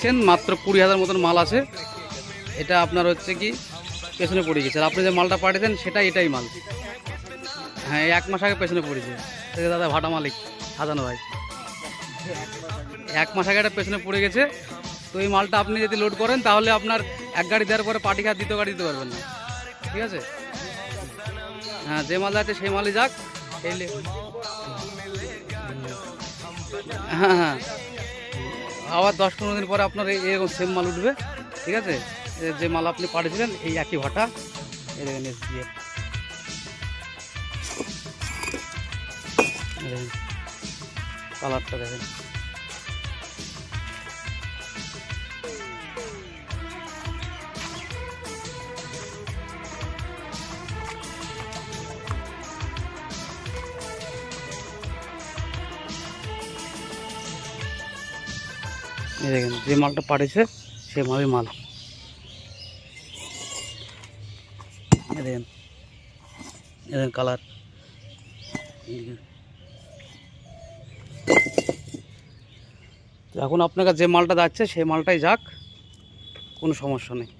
দেখছেন মাত্র 20,000 মতন মাল আছে। এটা আপনার হচ্ছে কি পেছনে পড়ে গেছে, আর আপনি যে মালটা পাঠিয়েছেন সেটা এটাই মাল। হ্যাঁ, এই 1 মাস আগে পেছনে পড়েছে। দাদা ভাটা মালিক সাজানো ভাই, 1 মাস আগে এটা পেছনে পড়ে গেছে। তো এই মালটা আপনি যদি লোড করেন তাহলে আপনার 1 গাড়ি দেওয়ার পরে পার্টি খাত 2য় গাড়ি দিতে পারবেন না, ঠিক আছে? হ্যাঁ, যে মাল আছে সেই মালই যাক। হ্যাঁ হ্যাঁ, আবার 10-15 দিন পরে আপনার এরকম সেম মাল উঠবে, ঠিক আছে? যে মাল আপনি পাঠিয়েছিলেন এই একই ভাটা, এই দেখেন SGF, কালারটা দেখেন। এই দেখেন যে মালটা পাঠিয়েছে সেই মালই মাল। এই দেখেন, এই দেখেন কালার। এখন আপনার কাছে যে মালটা যাচ্ছে সেই মালটাই যাক, কোনো সমস্যা নেই।